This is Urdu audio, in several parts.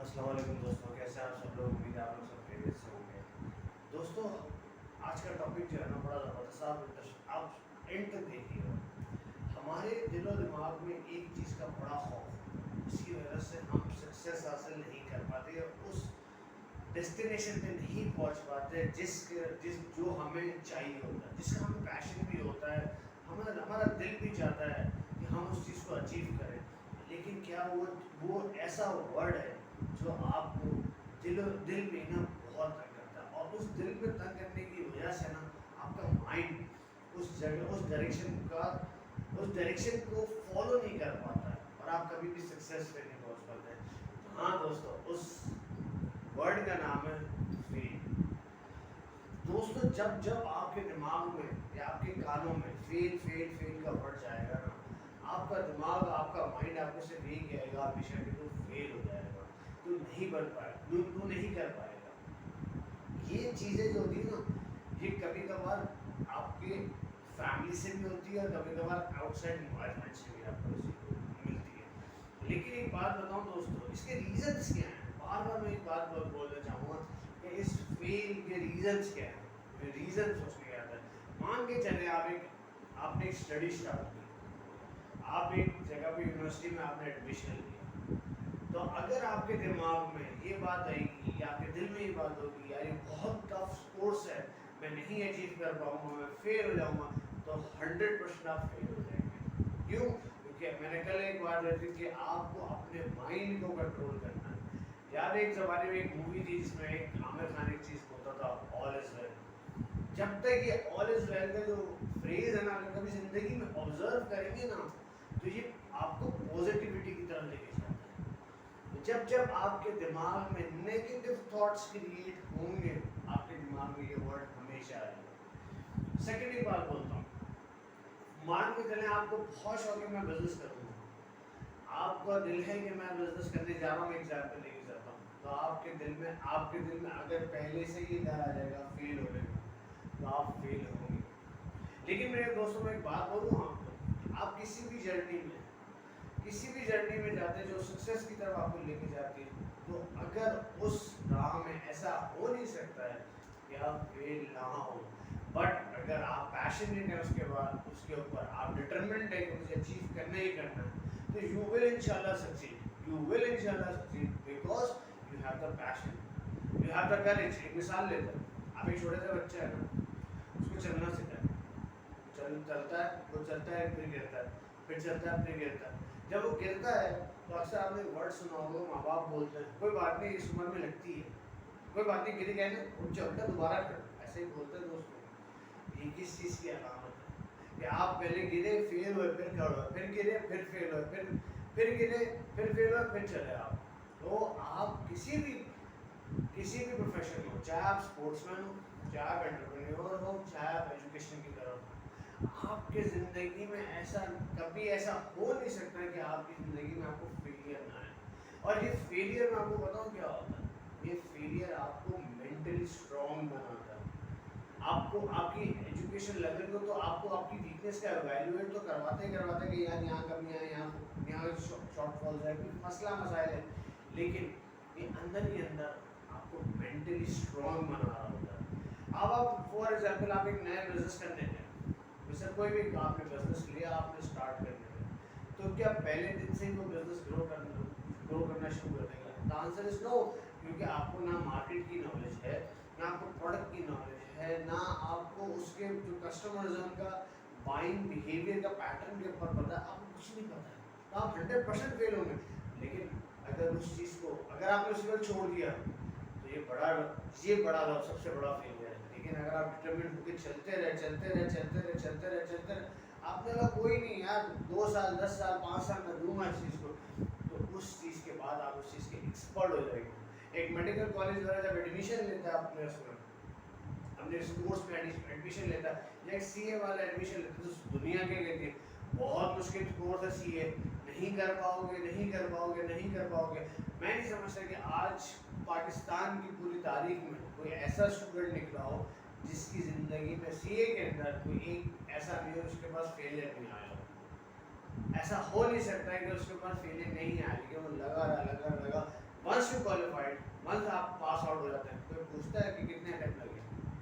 السلام علیکم دوستوں، کیسے ہیں آپ سب لوگ؟ امید ہے آپ لوگ سب خیریت سے ہوں گے۔ دوستوں، آج کا ٹاپک جو ہے نا بڑا زبردست، آپ اینڈ تک دیکھیے گا۔ ہمارے دل و دماغ میں ایک چیز کا بڑا خوف ہے، اس کی وجہ سے ہم سکسیس حاصل نہیں کر پاتے، اس ڈیسٹینیشن پہ نہیں پہنچ پاتے جس جو ہمیں چاہیے ہوتا ہے، جس کا ہمیں پیشن بھی ہوتا ہے، ہمارا دل بھی چاہتا ہے کہ ہم اس چیز کو اچیو کریں، لیکن کیا وہ ایسا ورڈ ہے جو آپ کو دل میں نا بہت تنگ کرتا ہے، اور اس دل میں تنگ کرنے کی وجہ سے نا آپ کا مائنڈ اس جگہ اس ڈائریکشن کو فالو نہیں کر پاتا ہے، اور آپ کبھی بھی سکسیس پہ نہیں پہنچ پاتے۔ ہاں دوستوں، اس ورڈ کا نام ہے فیل۔ دوستوں، جب جب آپ کے دماغ میں یا آپ کے کانوں میں فیل فیل فیل کا ورڈ جائے گا نا، آپ کا دماغ، آپ کا مائنڈ آپ کو صرف یہی کہے گا ہمیشہ کہ تو فیل ہو جائے گا، تو نہیں بن پائے، تو نہیں کر پائے گا۔ یہ چیزیں جو ہوتی ہیں نا، یہ کبھی کبھار آپ کے فیملی سے بھی ہوتی ہے، اور کبھی کبھار آؤٹ سائڈ انوائرمنٹ سے بھی آپ کو ملتی ہے۔ لیکن ایک بات بتاؤں دوستوں، اس کے ریزنس کیا ہیں؟ بار بار میں ایک بات بولنا چاہوں گا کہ اس فیل کے ریزنس کیا ہیں؟ ریزن سوچنے کے آتا ہے۔ مان کے چلے آپ نے ایک اسٹڈی اسٹارٹ کی، آپ ایک جگہ پہ یونیورسٹی میں آپ نے ایڈمیشن لیا، تو اگر آپ کے دماغ میں یہ بات آئے گی یا آپ کے دل میں یہ بات ہوگی یار یہ بہت ٹف کورس ہے، میں نہیں اچیو کر پاؤں گا، میں فیل ہو جاؤں گا، تو 100% آپ فیل ہو جائیں گے۔ کیوں؟ کیونکہ میں نے کل ایک بات رہتی کہ آپ کو اپنے مائنڈ کو کنٹرول کرنا ہے۔ یاد ایک زمانے میں ایک مووی تھی جس میں ایک عامر خان ایک چیز بولتا تھا، آل از ویل۔ جب تک یہ آل از ویل کا جو فریز ہے نا، اگر کبھی زندگی میں آبزرو کریں گے نا، تو یہ آپ کو پازیٹیوٹی کی طرف لے کے جاتا ہے۔ جب جب آپ کے دماغ میں نیگیٹو تھاٹس کریٹ ہوں گے، آپ کے دماغ میں یہ ورڈ ہمیشہ آئے گا۔ سیکنڈ ایک بات بولتا ہوں، مان کے چلیں آپ کو بہت شوق ہے میں بزنس کروں گا، آپ کا دل ہے کہ میں بزنس کرنے جا رہا ہوں، ایگزامپل لے کے جاتا ہوں، تو آپ کے دل میں اگر پہلے سے یہ ڈر آ جائے گا فیل ہونے کا، تو آپ فیل ہوں گے۔ لیکن میرے دوستوں، میں ایک بات بولوں آپ کو، آپ کسی بھی جرنی میں جاتے جو سکسیس کی طرف آپ کو لے کے جاتی ہے، تو اگر اس راہ میں ایسا ہو نہیں سکتا ہے کہ آپ فیل نہ ہو، بٹ اگر آپ پیشنیٹ ہیں اس کے اوپر آپ ڈٹرمنٹ ہے کہ مجھے اچیو کرنا ہی کرنا ہے، تو یو ول انشاءاللہ succeed, because you have the passion, you have the courage. ایک مثال لیتے ہیں، آپ ایک چھوٹے سے بچہ ہے نا، اس کو چلنا سکھائیں، چلتا ہے، وہ چلتا ہے پھر گرتا ہے، پھر چلتا ہے پھر گرتا ہے۔ جب وہ گرتا ہے تو اکثر آپ نے ورڈ سنا ہوگا، ماں باپ بولتے ہیں کوئی بات نہیں اس عمر میں لگتی ہے، کوئی بات نہیں گری گئے نا اٹھ جاؤ بیٹا دوبارہ کر، ایسے ہی بولتے ہیں دوستوں۔ یہ کس چیز کی علامت ہے کہ آپ پہلے گرے، فیل ہوئے، پھر کھڑے ہوئے، پھر گرے، پھر فیل ہوئے، پھر گرے، پھر فیل ہوئے، پھر چلے آپ۔ تو آپ کسی بھی پروفیشن ہو، چاہے آپ اسپورٹس مین ہو، چاہے آپ انٹرپرینور ہو، چاہے آپ ایجوکیشن کی طرف ہو، آپ کے زندگی میں کبھی ایسا ہو نہیں سکتا کہ آپ کی زندگی میں آپ کو فیلئر نہ آئے۔ اور یہ فیلئر میں آپ کو بتاؤں کیا ہوتا ہے، یہ فیلئر آپ کو مینٹلی اسٹرانگ بناتا ہے، آپ کو آپ کی ایجوکیشن لیول کو، تو آپ کو آپ کی ویکنیس کا ایویلویٹ تو کرواتے کہ یار یہاں کمیاں ہیں، یہاں شارٹ فالز ہے، مسئلہ مسائل ہے، لیکن یہ اندر ہی اندر آپ کو مینٹلی اسٹرانگ بنا رہا ہوتا ہے۔ اب آپ فار ایگزامپل آپ ایک نیا بزنس کرنے گئے، مثلا کوئی بھی آپ نے بزنس لیا، آپ نے اسٹارٹ کرنے گئے، تو کیا پہلے دن سے ہی وہ بزنس گرو کرنا شروع کر دے گا؟ دا آنسر از نو، کیونکہ آپ کو نہ مارکیٹ کی نالج ہے، نہ آپ کو پروڈکٹ کی نالج ہے، نہ آپ کو اس کے جو کسٹمرز ہیں ان کا بائنگ بیہیویئر کا پیٹرن کے اوپر پتہ ہے، آپ کو کچھ نہیں پتہ ہے، تو آپ 100% فیل ہوں گے۔ لیکن اگر اس چیز کو اگر آپ نے اسی وقت چھوڑ دیا تو یہ بڑا سب سے بڑا فیلئر ہے۔ لیکن اگر آپ ڈٹرمنٹ ہو کے چلتے رہے، آپ نے کہا کوئی نہیں یار 2 سال 10 سال 5 سال میں دوں گا اس چیز کو، تو اس چیز کے بعد آپ اس چیز کے ایکسپرٹ ہو جائیں گے۔ ایک میڈیکل کالج والا جب ایڈمیشن لیتا ہے اپنے اس کورس میں ایڈمیشن لیتا ہے، یا ایک سی اے والا ایڈمیشن لیتا ہے، تو دنیا کے کہتی ہے بہت مشکل کورس ہے سی اے، نہیں کر پاؤ گے۔ میں نہیں سمجھتا کہ آج پاکستان کی پوری تاریخ میں کوئی ایسا اسٹوڈنٹ نکلا ہو جس کی زندگی میں سی اے کے اندر کوئی ایک ایسا نہیں ہو اس کے پاس فیلئر نہیں آیا ہو۔ ایسا ہو نہیں سکتا ہے کہ اس کے پاس فیلئر نہیں آیا، لیکن وہ لگا once you qualified, once آپ پاس آؤٹ ہو جاتے ہیں کوئی پوچھتا ہے کہ کتنے اٹیمپٹ لگے؟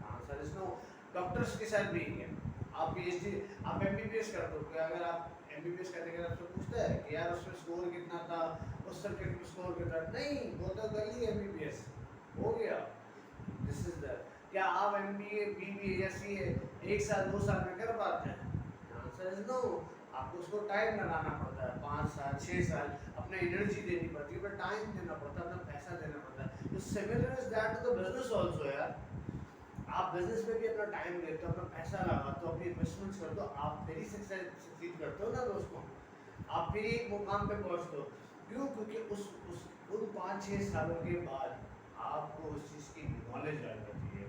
Answer is know. ڈاکٹرس کے ساتھ بھی ہے. آپ پی ایچ ڈی آپ ایم بی بی ایس کرتے ہو, اگر آپ ایم بی بی ایس کرتے ہیں آپ سے پوچھتا ہے کہ یار اس میں اسکور کتنا تھا, اس سبجیکٹ میں اسکور کتنا؟ نہیں, وہ تو کر لی ایم بی بی ایس, ہو گیا. This is the. کیا آپ M B A B B A یا سی اے 1 سال 2 سال میں کر پاتے ہیں؟ آنسر از نو. آپ کو اس کو ٹائم لگانا پڑتا ہے, 5 سال 6 سال, اپنا انرجی دینی پڑتی ہے, اپنا ٹائم دینا پڑتا ہے, اپنا پیسہ دینا پڑتا ہے. تو similar is that to the business also یار. آپ بزنس میں بھی اپنا ٹائم دیتے ہو, اپنا پیسہ لگاتے ہو, اپنی انویسٹمنٹس کرتے ہو, آپ پھر ہی سکسیڈ کرتے ہو نا دوستوں. آپ پھر ایک مقام پہ پہنچتے ہو. کیوں؟ کیونکہ ان 5-6 سالوں کے بعد آپ کو اس چیز کی نالج آ جاتی ہے,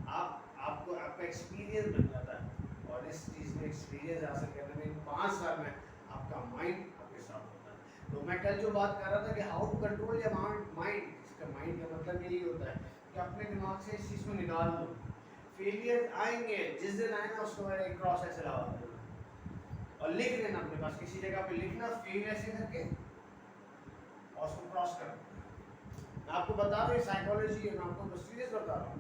آپ کو آپ کا ایکسپیرینس بن جاتا ہے. اور اس چیز میں ایکسپیرینس حاصل کرنے میں 5 سال میں آپ کا مائنڈ آپ کے ساتھ ہوتا ہے. تو میں کل جو بات کر رہا تھا کہ how to control your mind, اس کا مائنڈ کا مطلب یہی ہوتا ہے کہ اپنے دماغ سے اس چیز کو نکال دو. فیلئر آئیں گے, جس دن آئے نا اس کو ایک کراس ایسے لگا دینا اور لکھ لینا اپنے پاس کسی جگہ پہ لکھنا, فیل ایسے کر کے اور اس کو کراس کرنا. میں آپ کو بتا رہا ہوں یہ سائیکالوجی ہے, میں آپ کو سیریس بتا رہا ہوں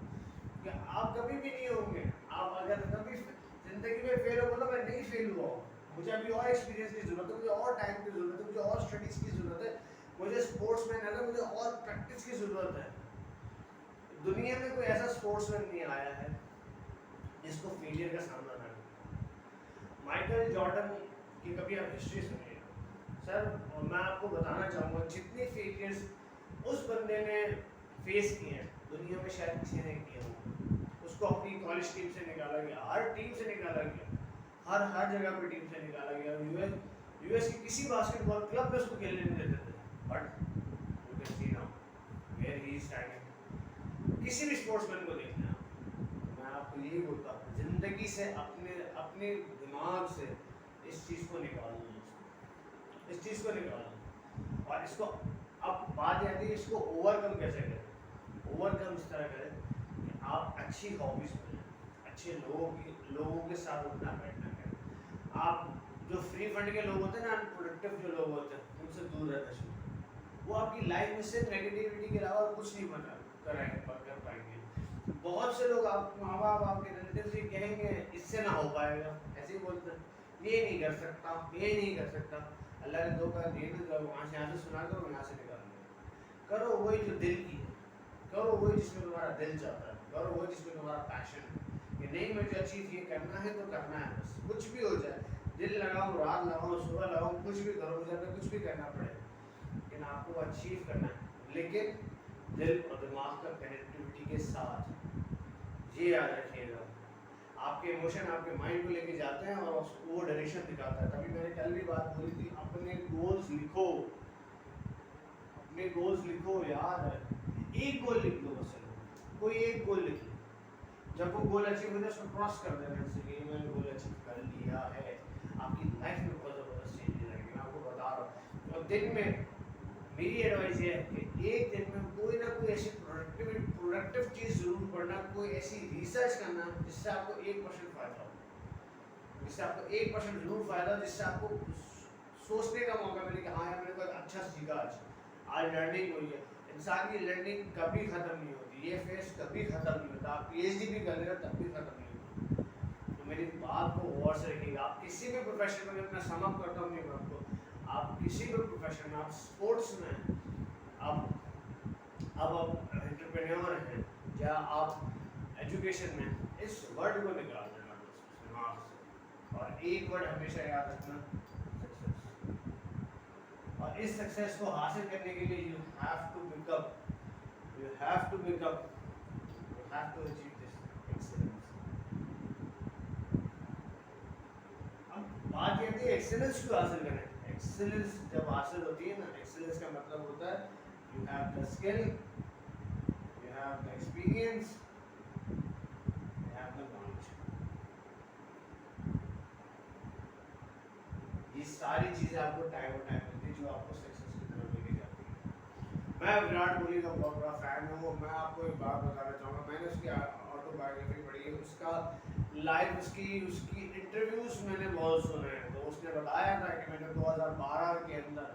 کہ آپ کبھی بھی نہیں ہوں گے. آپ اگر کبھی زندگی میں فیل ہو, بولو میں نہیں فیل ہوا ہوں, مجھے ابھی اور ایکسپیرینس کی ضرورت ہے, مجھے اور ٹائم کی ضرورت ہے, مجھے اور اسٹڈیز کی ضرورت ہے, مجھے اسپورٹس مین ہے, مجھے اور پریکٹس کی ضرورت ہے. دنیا میں کوئی ایسا اسپورٹس مین نہیں آیا ہے جس کو فیلئر کا سامنا نہ کرنا. مائیکل جارڈن کی کبھی آپ ہسٹری سنیے سر, اور میں آپ کو بتانا چاہوں گا جتنے فیلئرس اس بندے نے فیس کیے ہیں دنیا میں شاید کسی نے کیے ہوں. اس کو اپنی کالج ٹیم سے نکالا گیا, ہر ٹیم سے نکالا گیا, ہر جگہ پہ ٹیم سے نکالا گیا. یو ایس کی کسی باسکٹ بال کلب میں اس کو کھیلنے نہیں دیتے تھے, but you can see now where he is standing. کسی بھی اسپورٹس مین کو دیکھنا ہے, میں آپ کو یہی بولتا ہوں زندگی سے اپنے دماغ سے اس چیز کو نکال دو, اس چیز کو نکال دو. اور اس کو اب بات یہ آتی ہے اس کو اوور کم کیسے کریں. اوور کم اس طرح کریں کہ آپ اچھی ہابیز بنائیں, اچھے لوگوں کے ساتھ اٹھنا بیٹھنا کریں. آپ جو فری فنڈ کے لوگ ہوتے ہیں نا, ان پروڈکٹیو جو لوگ ہوتے ہیں, ان سے دور رہنا شروع کریں. وہ آپ کی لائف میں صرف نیگیٹیوٹی کے علاوہ کچھ نہیں کر پائیں گے. بہت سے لوگ آپ ماں باپ آپ کے ریلیٹیو سے کہیں گے اس سے نہ ہو پائے گا, ایسے ہی بولتے ہیں, یہ نہیں کر سکتا, یہ نہیں کر سکتا. اللہ نے دو کا دین وہاں سے سنا کرو, یہاں سے نکال دو. کرو وہی جو دل کی ہے, کرو وہی جس میں تمہارا دل چاہتا ہے, کرو وہی جس میں تمہارا پیشن ہے. کہ نہیں مجھے اچیو یہ کرنا ہے تو کرنا ہے, بس کچھ بھی ہو جائے, دل لگاؤ, رات لگاؤ, صبح لگاؤ, کچھ بھی کرو, مجھے اگر کچھ بھی کرنا پڑے, لیکن آپ کو اچیو کرنا ہے. لیکن دل اور دماغ کا کنیکٹیوٹی کے ساتھ. یہ یاد رکھیے گا, آپ کے ایموشن آپ کے مائنڈ کو لے کے جاتے ہیں اور وہ ڈائریکشن دکھاتا ہے. تبھی میں نے کل بھی بات بولی تھی, اپنے گولز لکھو, اپنے گولز لکھو. یاد ہے, ایک گول لکھ لو, بس کوئی ایک گول لکھ لو. جب وہ گول اچیو ہو جائے اس کو کراس کر دینا سے کہ میں نے گول اچیو کر لیا ہے. آپ کی لائف میں بہت زبردست چینجز آئیں گے, میں آپ کو بتا رہا ہوں. اور دن میں میری ایڈوائز یہ ہے کہ ایک دن میں کوئی نہ کوئی ایسی پروڈکٹیو چیز ضرور پڑھنا, کوئی ایسی ریسرچ کرنا جس سے آپ کو 1% فائدہ ہو, جس سے آپ کو 1% ضرور فائدہ, جس سے آپ کو سوچنے کا موقع ملے کہ ہاں یار میں نے کوئی اچھا سیکھا, آج لرننگ ہوئی ہے. انسان کی لرننگ کبھی ختم نہیں ہوتی, یہ فیز کبھی ختم نہیں ہوتا. آپ پی ایچ ڈی بھی کر لیں تب بھی ختم نہیں ہوتا. تو میری بات کو غور سے رکھیے گا. آپ کسی بھی پروفیشن میں, میں سم اپ کرتا ہوں اپنی بات کو, آپ کسی بھی پروفیشن میں, آپ اسپورٹس میں, آپ انٹرپرینور ہیں, یا آپ ایجوکیشن میں, اس ورڈ کو نکال دینا دماغ سے. اور ایک ورڈ ہمیشہ یاد رکھنا, سکسیس. اور اس سکسیس کو حاصل کرنے کے لیے you have to pick up, you have to pick up, you have to achieve this excellence. اب بات یہ ہے ایکسلنس کو حاصل کریں. ایکسلنس جب حاصل ہوتی ہے نا, ایکسلنس کا مطلب ہوتا ہے you have the skill, you have the experience, you have the knowledge. یہ ساری چیزیں آپ کو ٹائم ملتی ہے جو آپ کو سکسیس کی طرف لے کے جاتی ہے. میں وراٹ کوہلی کا بہت بڑا فین ہوں. میں آپ کو ایک بات بتانا چاہوں گا, میں نے اس کی آٹو بایوگرافی پڑھی ہے, اس کا لائف, اس کی انٹرویوز میں نے بہت سنے ہیں. تو اس نے بتایا تھا کہ میں نے 2012 کے اندر,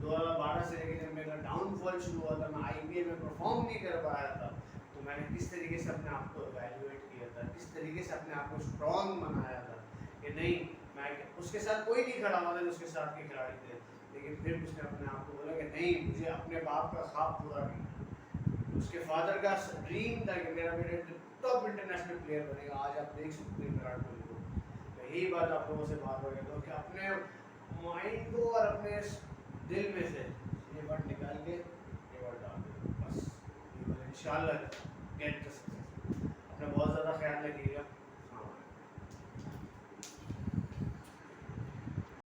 2012 سے لے کے جب میرا ڈاؤن فال ہونا شروع ہوا تھا, میں آئی پی ایل میں پرفارم نہیں کر پایا تھا, تو میں نے کس طریقے سے اپنے آپ کو ایویلویٹ کیا تھا, کس طریقے سے اپنے آپ کو اسٹرانگ بنایا تھا کہ نہیں میں اس کے ساتھ کوئی نہیں کھڑا ہوا تھا جو اس کے ساتھ کے کھلاڑی تھے, لیکن پھر اس نے اپنے آپ کو بولا کہ نہیں مجھے اپنے باپ کا خواب پورا کرنا, اس کے فادر کا ڈریم تھا کہ میرا بیٹا ٹاپ انٹرنیشنل پلیئر بنے گا. آج آپ دیکھ سکتے ہیں وراٹ کوہلی کو. تو یہی بات آپ لوگوں سے بات ہو گئی تو کہ اپنے مائنڈ کو اور اپنے دل میں سے یہ ورڈ نکال کے یہ ورڈ ڈال دو, بس ان شاء اللہ گیٹ